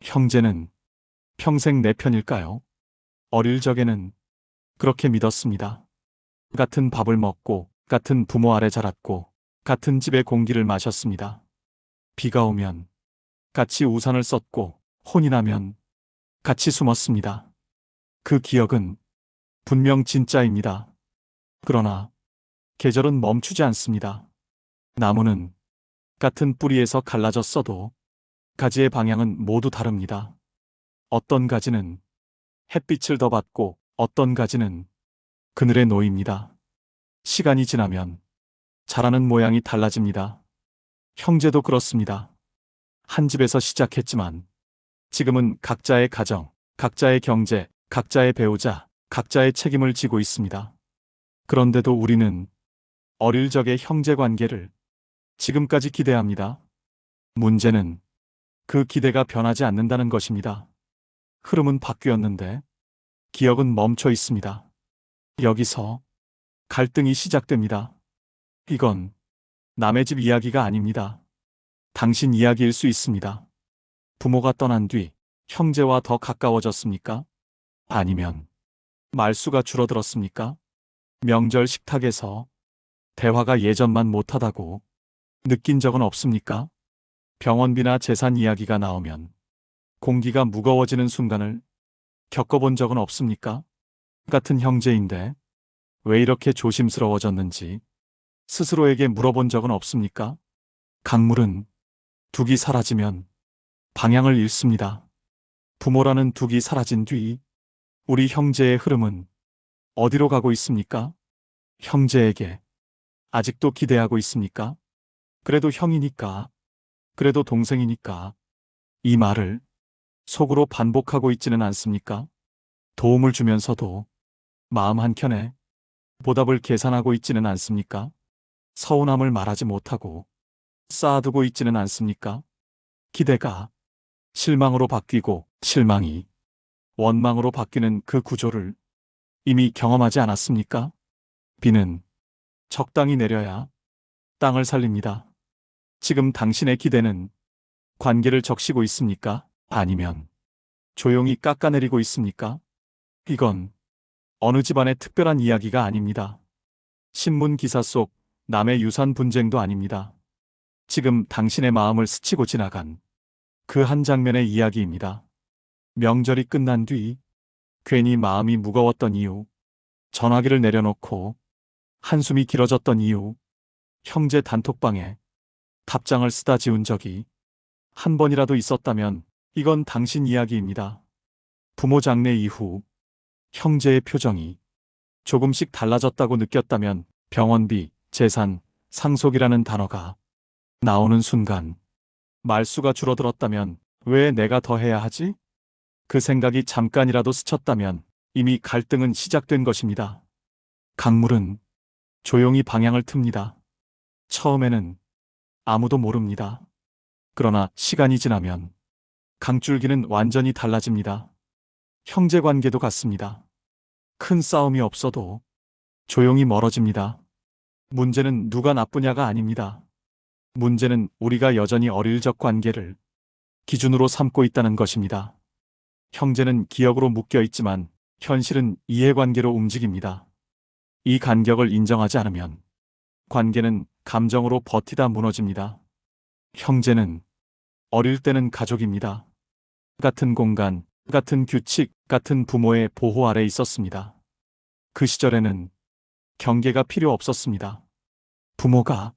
형제는 평생 내 편일까요? 어릴 적에는 그렇게 믿었습니다. 같은 밥을 먹고, 같은 부모 아래 자랐고, 같은 집의 공기를 마셨습니다. 비가 오면 같이 우산을 썼고, 혼이 나면 같이 숨었습니다. 그 기억은 분명 진짜입니다. 그러나 계절은 멈추지 않습니다. 나무는 같은 뿌리에서 갈라졌어도 가지의 방향은 모두 다릅니다. 어떤 가지는 햇빛을 더 받고 어떤 가지는 그늘에 놓입니다. 시간이 지나면 자라는 모양이 달라집니다. 형제도 그렇습니다. 한 집에서 시작했지만 지금은 각자의 가정, 각자의 경제, 각자의 배우자, 각자의 책임을 지고 있습니다. 그런데도 우리는 어릴 적의 형제 관계를 지금까지 기대합니다. 문제는 그 기대가 변하지 않는다는 것입니다. 흐름은 바뀌었는데 기억은 멈춰 있습니다. 여기서 갈등이 시작됩니다. 이건 남의 집 이야기가 아닙니다. 당신 이야기일 수 있습니다. 부모가 떠난 뒤 형제와 더 가까워졌습니까? 아니면 말수가 줄어들었습니까? 명절 식탁에서 대화가 예전만 못하다고 느낀 적은 없습니까? 병원비나 재산 이야기가 나오면 공기가 무거워지는 순간을 겪어본 적은 없습니까? 같은 형제인데 왜 이렇게 조심스러워졌는지 스스로에게 물어본 적은 없습니까? 강물은 둑이 사라지면 방향을 잃습니다. 부모라는 둑이 사라진 뒤 우리 형제의 흐름은 어디로 가고 있습니까? 형제에게 아직도 기대하고 있습니까? 그래도 형이니까, 그래도 동생이니까 이 말을 속으로 반복하고 있지는 않습니까? 도움을 주면서도 마음 한켠에 보답을 계산하고 있지는 않습니까? 서운함을 말하지 못하고 쌓아두고 있지는 않습니까? 기대가 실망으로 바뀌고 실망이 원망으로 바뀌는 그 구조를 이미 경험하지 않았습니까? 비는 적당히 내려야 땅을 살립니다. 지금 당신의 기대는 관계를 적시고 있습니까? 아니면 조용히 깎아내리고 있습니까? 이건 어느 집안의 특별한 이야기가 아닙니다. 신문 기사 속 남의 유산 분쟁도 아닙니다. 지금 당신의 마음을 스치고 지나간 그 한 장면의 이야기입니다. 명절이 끝난 뒤 괜히 마음이 무거웠던 이유, 전화기를 내려놓고 한숨이 길어졌던 이유, 형제 단톡방에 답장을 쓰다 지운 적이 한 번이라도 있었다면 이건 당신 이야기입니다. 부모 장례 이후 형제의 표정이 조금씩 달라졌다고 느꼈다면 병원비, 재산, 상속이라는 단어가 나오는 순간 말수가 줄어들었다면 왜 내가 더 해야 하지? 그 생각이 잠깐이라도 스쳤다면 이미 갈등은 시작된 것입니다. 강물은 조용히 방향을 틉니다. 처음에는 아무도 모릅니다. 그러나 시간이 지나면 강줄기는 완전히 달라집니다. 형제 관계도 같습니다. 큰 싸움이 없어도 조용히 멀어집니다. 문제는 누가 나쁘냐가 아닙니다. 문제는 우리가 여전히 어릴 적 관계를 기준으로 삼고 있다는 것입니다. 형제는 기억으로 묶여 있지만 현실은 이해관계로 움직입니다. 이 간격을 인정하지 않으면 관계는 감정으로 버티다 무너집니다. 형제는 어릴 때는 가족입니다. 같은 공간, 같은 규칙, 같은 부모의 보호 아래 있었습니다. 그 시절에는 경계가 필요 없었습니다. 부모가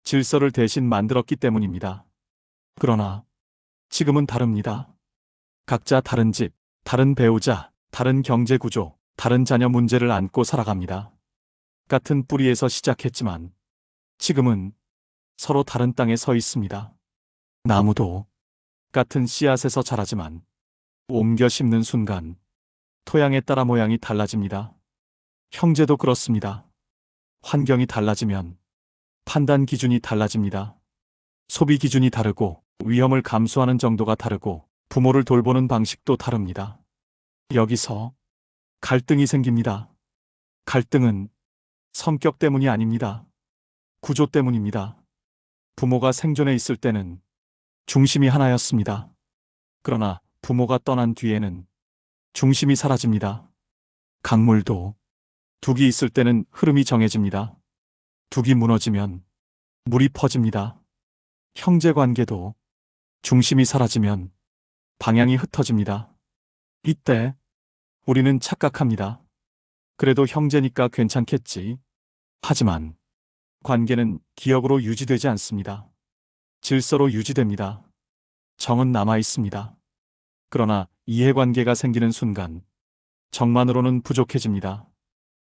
질서를 대신 만들었기 때문입니다. 그러나 지금은 다릅니다. 각자 다른 집, 다른 배우자, 다른 경제 구조, 다른 자녀 문제를 안고 살아갑니다. 같은 뿌리에서 시작했지만 지금은 서로 다른 땅에 서 있습니다. 나무도 같은 씨앗에서 자라지만 옮겨 심는 순간 토양에 따라 모양이 달라집니다. 형제도 그렇습니다. 환경이 달라지면 판단 기준이 달라집니다. 소비 기준이 다르고 위험을 감수하는 정도가 다르고 부모를 돌보는 방식도 다릅니다. 여기서 갈등이 생깁니다. 갈등은 성격 때문이 아닙니다. 구조 때문입니다. 부모가 생존해 있을 때는 중심이 하나였습니다. 그러나 부모가 떠난 뒤에는 중심이 사라집니다. 강물도 둑이 있을 때는 흐름이 정해집니다. 둑이 무너지면 물이 퍼집니다. 형제 관계도 중심이 사라지면 방향이 흩어집니다. 이때 우리는 착각합니다. 그래도 형제니까 괜찮겠지. 하지만 관계는 기억으로 유지되지 않습니다. 질서로 유지됩니다. 정은 남아 있습니다. 그러나 이해관계가 생기는 순간 정만으로는 부족해집니다.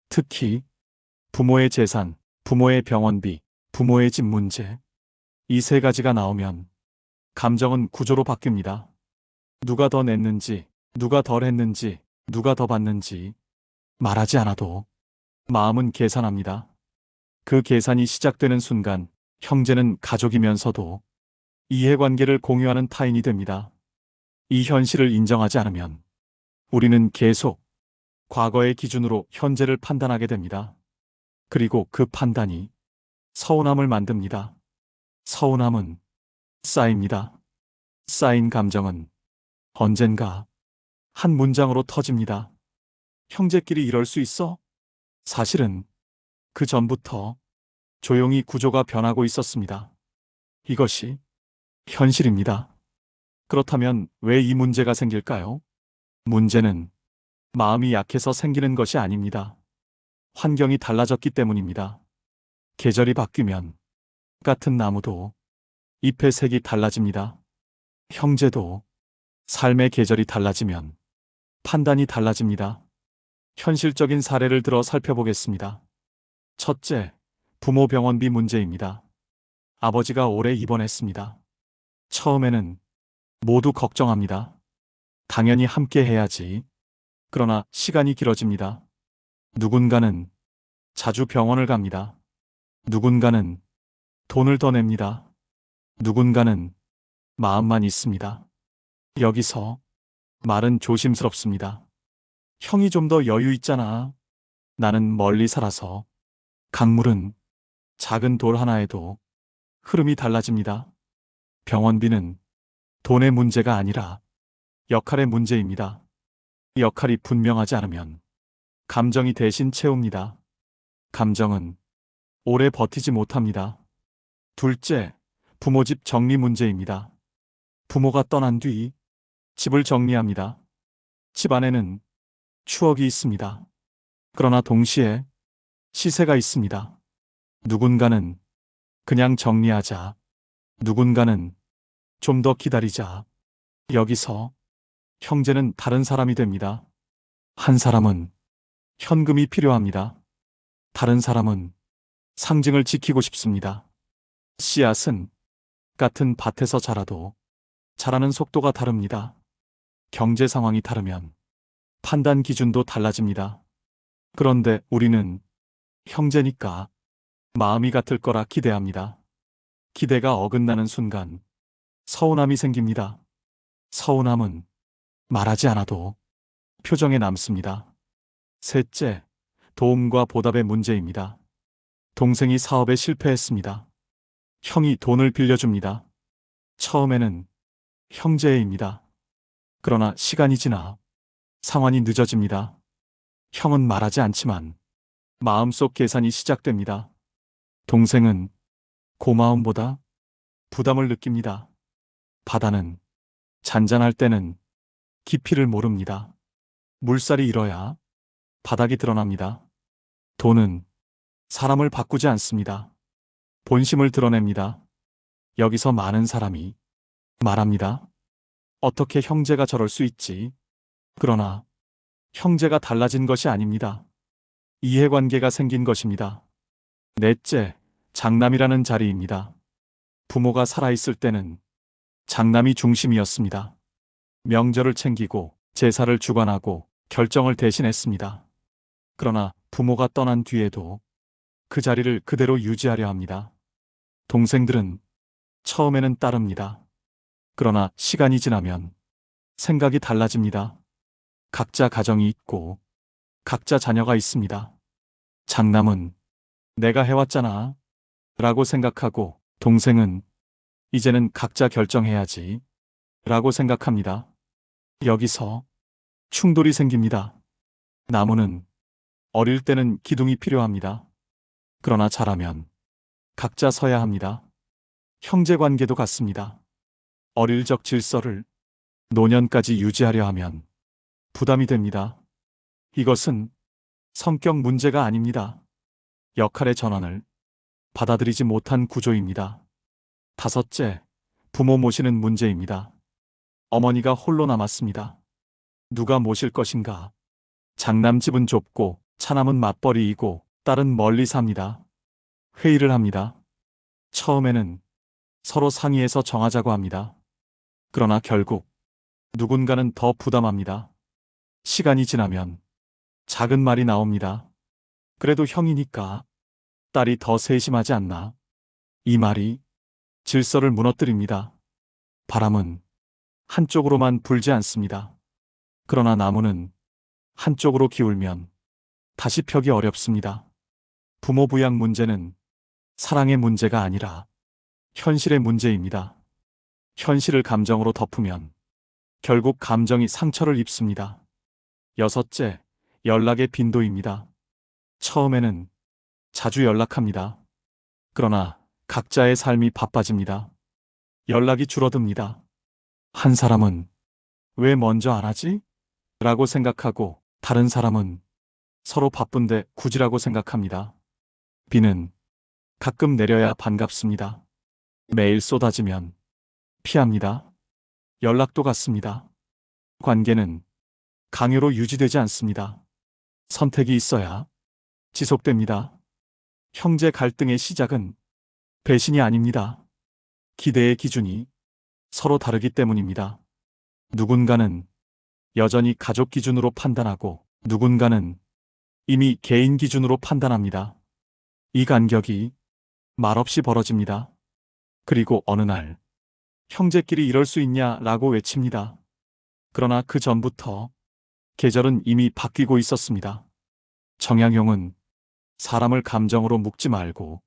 특히 부모의 재산, 부모의 병원비, 부모의 집 문제, 이 세 가지가 나오면 감정은 구조로 바뀝니다. 누가 더 냈는지, 누가 덜 했는지, 누가 더 받는지 말하지 않아도 마음은 계산합니다. 그 계산이 시작되는 순간 형제는 가족이면서도 이해관계를 공유하는 타인이 됩니다. 이 현실을 인정하지 않으면 우리는 계속 과거의 기준으로 현재를 판단하게 됩니다. 그리고 그 판단이 서운함을 만듭니다. 서운함은 쌓입니다. 쌓인 감정은 언젠가 한 문장으로 터집니다. 형제끼리 이럴 수 있어? 사실은 그 전부터 조용히 구조가 변하고 있었습니다. 이것이 현실입니다. 그렇다면 왜 이 문제가 생길까요? 문제는 마음이 약해서 생기는 것이 아닙니다. 환경이 달라졌기 때문입니다. 계절이 바뀌면 같은 나무도 잎의 색이 달라집니다. 형제도 삶의 계절이 달라지면 판단이 달라집니다. 현실적인 사례를 들어 살펴보겠습니다. 첫째, 부모 병원비 문제입니다. 아버지가 올해 입원했습니다. 처음에는 모두 걱정합니다. 당연히 함께 해야지. 그러나 시간이 길어집니다. 누군가는 자주 병원을 갑니다. 누군가는 돈을 더 냅니다. 누군가는 마음만 있습니다. 여기서 말은 조심스럽습니다. 형이 좀 더 여유 있잖아. 나는 멀리 살아서. 강물은 작은 돌 하나에도 흐름이 달라집니다. 병원비는 돈의 문제가 아니라 역할의 문제입니다. 역할이 분명하지 않으면 감정이 대신 채웁니다. 감정은 오래 버티지 못합니다. 둘째, 부모 집 정리 문제입니다. 부모가 떠난 뒤 집을 정리합니다. 집 안에는 추억이 있습니다. 그러나 동시에 시세가 있습니다. 누군가는 그냥 정리하자. 누군가는 좀 더 기다리자. 여기서 형제는 다른 사람이 됩니다. 한 사람은 현금이 필요합니다. 다른 사람은 상징을 지키고 싶습니다. 씨앗은 같은 밭에서 자라도 자라는 속도가 다릅니다. 경제 상황이 다르면 판단 기준도 달라집니다. 그런데 우리는 형제니까 마음이 같을 거라 기대합니다. 기대가 어긋나는 순간 서운함이 생깁니다. 서운함은 말하지 않아도 표정에 남습니다. 셋째, 도움과 보답의 문제입니다. 동생이 사업에 실패했습니다. 형이 돈을 빌려줍니다. 처음에는 형제애입니다. 그러나 시간이 지나 상환이 늦어집니다. 형은 말하지 않지만 마음속 계산이 시작됩니다. 동생은 고마움보다 부담을 느낍니다. 바다는 잔잔할 때는 깊이를 모릅니다. 물살이 일어야 바닥이 드러납니다. 돈은 사람을 바꾸지 않습니다. 본심을 드러냅니다. 여기서 많은 사람이 말합니다. 어떻게 형제가 저럴 수 있지? 그러나 형제가 달라진 것이 아닙니다. 이해관계가 생긴 것입니다. 넷째, 장남이라는 자리입니다. 부모가 살아있을 때는 장남이 중심이었습니다. 명절을 챙기고 제사를 주관하고 결정을 대신했습니다. 그러나 부모가 떠난 뒤에도 그 자리를 그대로 유지하려 합니다. 동생들은 처음에는 따릅니다. 그러나 시간이 지나면 생각이 달라집니다. 각자 가정이 있고 각자 자녀가 있습니다. 장남은 내가 해왔잖아 라고 생각하고 동생은 이제는 각자 결정해야지 라고 생각합니다. 여기서 충돌이 생깁니다. 나무는 어릴 때는 기둥이 필요합니다. 그러나 자라면 각자 서야 합니다. 형제 관계도 같습니다. 어릴 적 질서를 노년까지 유지하려 하면 부담이 됩니다. 이것은 성격 문제가 아닙니다. 역할의 전환을 받아들이지 못한 구조입니다. 다섯째, 부모 모시는 문제입니다. 어머니가 홀로 남았습니다. 누가 모실 것인가? 장남집은 좁고 차남은 맞벌이이고 딸은 멀리 삽니다. 회의를 합니다. 처음에는 서로 상의해서 정하자고 합니다. 그러나 결국 누군가는 더 부담합니다. 시간이 지나면 작은 말이 나옵니다. 그래도 형이니까 딸이 더 세심하지 않나? 이 말이 질서를 무너뜨립니다. 바람은 한쪽으로만 불지 않습니다. 그러나 나무는 한쪽으로 기울면 다시 펴기 어렵습니다. 부모 부양 문제는 사랑의 문제가 아니라 현실의 문제입니다. 현실을 감정으로 덮으면 결국 감정이 상처를 입습니다. 여섯째, 연락의 빈도입니다. 처음에는 자주 연락합니다. 그러나 각자의 삶이 바빠집니다. 연락이 줄어듭니다. 한 사람은 왜 먼저 안 하지? 라고 생각하고 다른 사람은 서로 바쁜데 굳이라고 생각합니다. 비는 가끔 내려야 반갑습니다. 매일 쏟아지면 피합니다. 연락도 같습니다. 관계는 강요로 유지되지 않습니다. 선택이 있어야 지속됩니다. 형제 갈등의 시작은 배신이 아닙니다. 기대의 기준이 서로 다르기 때문입니다. 누군가는 여전히 가족 기준으로 판단하고 누군가는 이미 개인 기준으로 판단합니다. 이 간격이 말없이 벌어집니다. 그리고 어느 날 형제끼리 이럴 수 있냐라고 외칩니다. 그러나 그 전부터 계절은 이미 바뀌고 있었습니다. 정약용은 사람을 감정으로 묶지 말고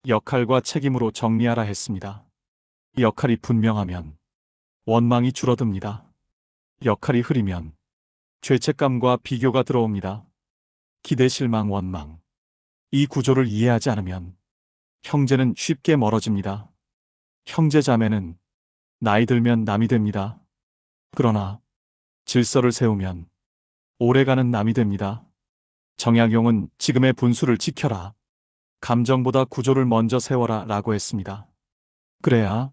역할과 책임으로 정리하라 했습니다. 역할이 분명하면 원망이 줄어듭니다. 역할이 흐리면 죄책감과 비교가 들어옵니다. 기대, 실망, 원망. 이 구조를 이해하지 않으면 형제는 쉽게 멀어집니다. 형제 자매는 나이 들면 남이 됩니다. 그러나 질서를 세우면 오래가는 남이 됩니다. 정약용은 지금의 분수를 지켜라. 감정보다 구조를 먼저 세워라 라고 했습니다. 그래야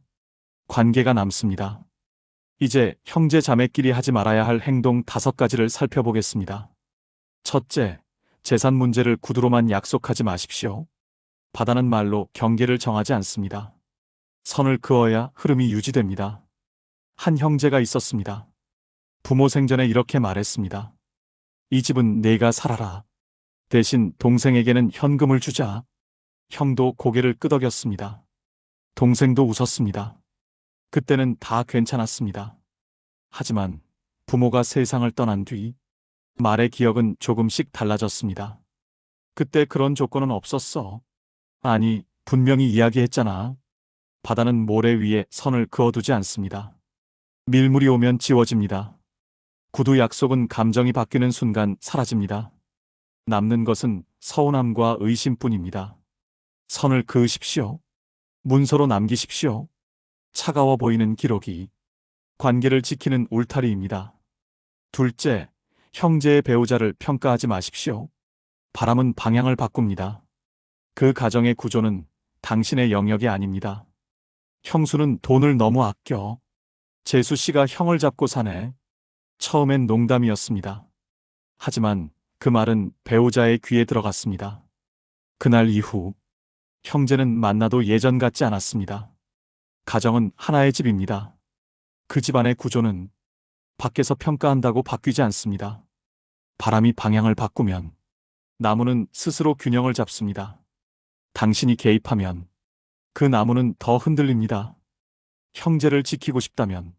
관계가 남습니다. 이제 형제 자매끼리 하지 말아야 할 행동 5가지를 살펴보겠습니다. 첫째, 재산 문제를 구두로만 약속하지 마십시오. 바다는 말로 경계를 정하지 않습니다. 선을 그어야 흐름이 유지됩니다. 한 형제가 있었습니다. 부모 생전에 이렇게 말했습니다. 이 집은 내가 살아라. 대신 동생에게는 현금을 주자. 형도 고개를 끄덕였습니다. 동생도 웃었습니다. 그때는 다 괜찮았습니다. 하지만 부모가 세상을 떠난 뒤 말의 기억은 조금씩 달라졌습니다. 그때 그런 조건은 없었어. 아니, 분명히 이야기했잖아. 바다는 모래 위에 선을 그어두지 않습니다. 밀물이 오면 지워집니다. 구두 약속은 감정이 바뀌는 순간 사라집니다. 남는 것은 서운함과 의심뿐입니다. 선을 그으십시오. 문서로 남기십시오. 차가워 보이는 기록이 관계를 지키는 울타리입니다. 둘째, 형제의 배우자를 평가하지 마십시오. 바람은 방향을 바꿉니다. 그 가정의 구조는 당신의 영역이 아닙니다. 형수는 돈을 너무 아껴. 재수 씨가 형을 잡고 사네. 처음엔 농담이었습니다. 하지만 그 말은 배우자의 귀에 들어갔습니다. 그날 이후 형제는 만나도 예전 같지 않았습니다. 가정은 하나의 집입니다. 그 집안의 구조는 밖에서 평가한다고 바뀌지 않습니다. 바람이 방향을 바꾸면 나무는 스스로 균형을 잡습니다. 당신이 개입하면 그 나무는 더 흔들립니다. 형제를 지키고 싶다면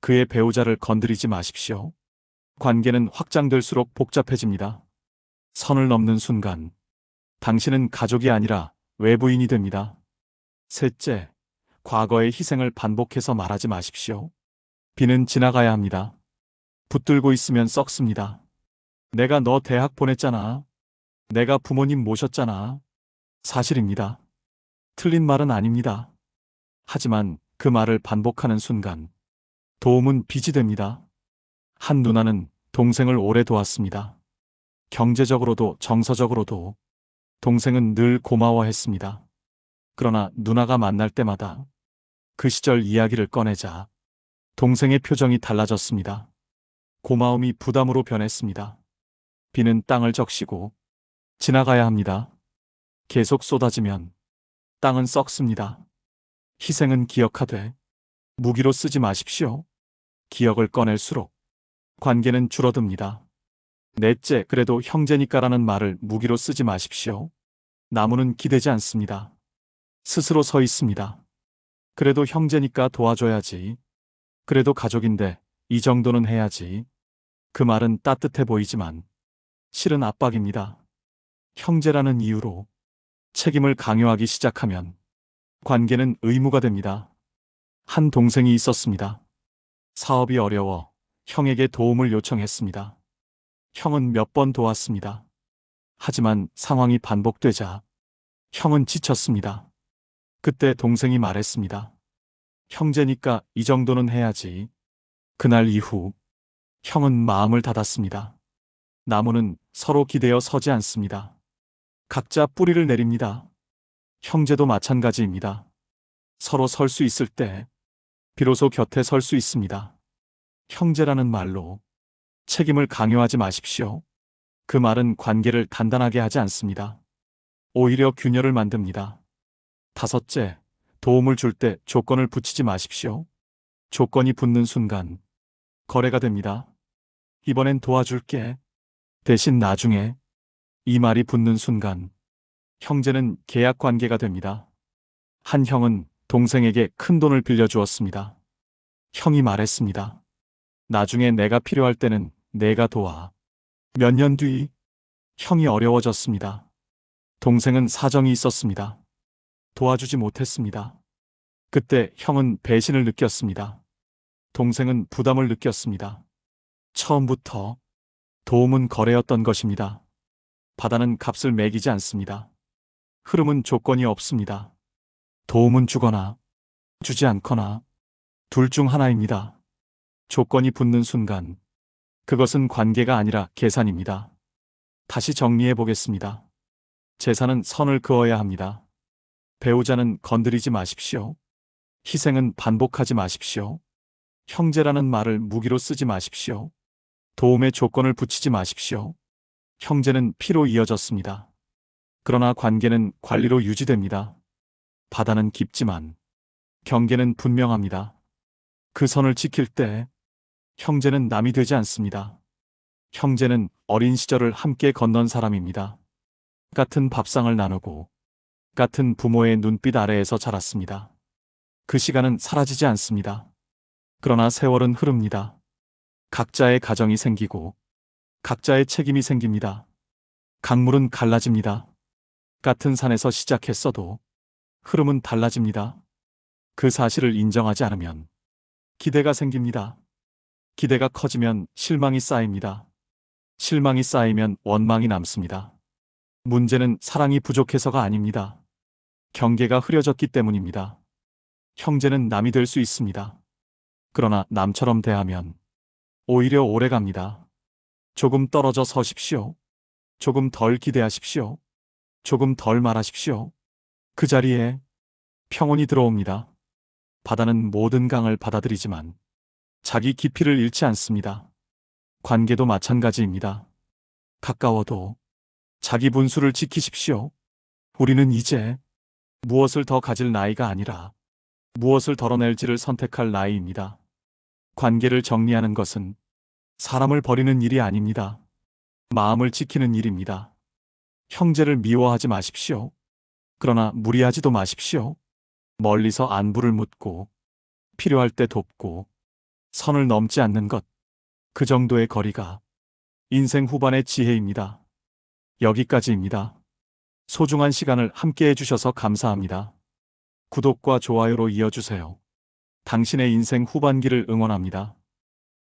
그의 배우자를 건드리지 마십시오. 관계는 확장될수록 복잡해집니다. 선을 넘는 순간 당신은 가족이 아니라 외부인이 됩니다. 셋째, 과거의 희생을 반복해서 말하지 마십시오. 비는 지나가야 합니다. 붙들고 있으면 썩습니다. 내가 너 대학 보냈잖아. 내가 부모님 모셨잖아. 사실입니다. 틀린 말은 아닙니다. 하지만 그 말을 반복하는 순간 도움은 빚이 됩니다. 한 누나는 동생을 오래 도왔습니다. 경제적으로도 정서적으로도 동생은 늘 고마워했습니다. 그러나 누나가 만날 때마다 그 시절 이야기를 꺼내자 동생의 표정이 달라졌습니다. 고마움이 부담으로 변했습니다. 비는 땅을 적시고 지나가야 합니다. 계속 쏟아지면 땅은 썩습니다. 희생은 기억하되 무기로 쓰지 마십시오. 기억을 꺼낼수록 관계는 줄어듭니다. 넷째, 그래도 형제니까라는 말을 무기로 쓰지 마십시오. 나무는 기대지 않습니다. 스스로 서 있습니다. 그래도 형제니까 도와줘야지. 그래도 가족인데 이 정도는 해야지. 그 말은 따뜻해 보이지만 실은 압박입니다. 형제라는 이유로 책임을 강요하기 시작하면 관계는 의무가 됩니다. 한 동생이 있었습니다. 사업이 어려워 형에게 도움을 요청했습니다. 형은 몇 번 도왔습니다. 하지만 상황이 반복되자 형은 지쳤습니다. 그때 동생이 말했습니다. 형제니까 이 정도는 해야지. 그날 이후 형은 마음을 닫았습니다. 나무는 서로 기대어 서지 않습니다. 각자 뿌리를 내립니다. 형제도 마찬가지입니다. 서로 설 수 있을 때 비로소 곁에 설 수 있습니다. 형제라는 말로 책임을 강요하지 마십시오. 그 말은 관계를 단단하게 하지 않습니다. 오히려 균열을 만듭니다. 다섯째, 도움을 줄 때 조건을 붙이지 마십시오. 조건이 붙는 순간 거래가 됩니다. 이번엔 도와줄게. 대신 나중에 이 말이 붙는 순간 형제는 계약 관계가 됩니다. 한 형은 동생에게 큰 돈을 빌려주었습니다. 형이 말했습니다. 나중에 내가 필요할 때는 내가 도와. 몇 년 뒤 형이 어려워졌습니다. 동생은 사정이 있었습니다. 도와주지 못했습니다. 그때 형은 배신을 느꼈습니다. 동생은 부담을 느꼈습니다. 처음부터 도움은 거래였던 것입니다. 바다는 값을 매기지 않습니다. 흐름은 조건이 없습니다. 도움은 주거나 주지 않거나 둘 중 하나입니다. 조건이 붙는 순간 그것은 관계가 아니라 계산입니다. 다시 정리해 보겠습니다. 재산은 선을 그어야 합니다. 배우자는 건드리지 마십시오. 희생은 반복하지 마십시오. 형제라는 말을 무기로 쓰지 마십시오. 도움의 조건을 붙이지 마십시오. 형제는 피로 이어졌습니다. 그러나 관계는 관리로 유지됩니다. 바다는 깊지만 경계는 분명합니다. 그 선을 지킬 때 형제는 남이 되지 않습니다. 형제는 어린 시절을 함께 건넌 사람입니다. 같은 밥상을 나누고 같은 부모의 눈빛 아래에서 자랐습니다. 그 시간은 사라지지 않습니다. 그러나 세월은 흐릅니다. 각자의 가정이 생기고 각자의 책임이 생깁니다. 강물은 갈라집니다. 같은 산에서 시작했어도 흐름은 달라집니다. 그 사실을 인정하지 않으면 기대가 생깁니다. 기대가 커지면 실망이 쌓입니다. 실망이 쌓이면 원망이 남습니다. 문제는 사랑이 부족해서가 아닙니다. 경계가 흐려졌기 때문입니다. 형제는 남이 될 수 있습니다. 그러나 남처럼 대하면 오히려 오래 갑니다. 조금 떨어져 서십시오. 조금 덜 기대하십시오. 조금 덜 말하십시오. 그 자리에 평온이 들어옵니다. 바다는 모든 강을 받아들이지만 자기 깊이를 잃지 않습니다. 관계도 마찬가지입니다. 가까워도 자기 분수를 지키십시오. 우리는 이제 무엇을 더 가질 나이가 아니라 무엇을 덜어낼지를 선택할 나이입니다. 관계를 정리하는 것은 사람을 버리는 일이 아닙니다. 마음을 지키는 일입니다. 형제를 미워하지 마십시오. 그러나 무리하지도 마십시오. 멀리서 안부를 묻고 필요할 때 돕고 선을 넘지 않는 것, 그 정도의 거리가 인생 후반의 지혜입니다. 여기까지입니다. 소중한 시간을 함께 해주셔서 감사합니다. 구독과 좋아요로 이어주세요. 당신의 인생 후반기를 응원합니다.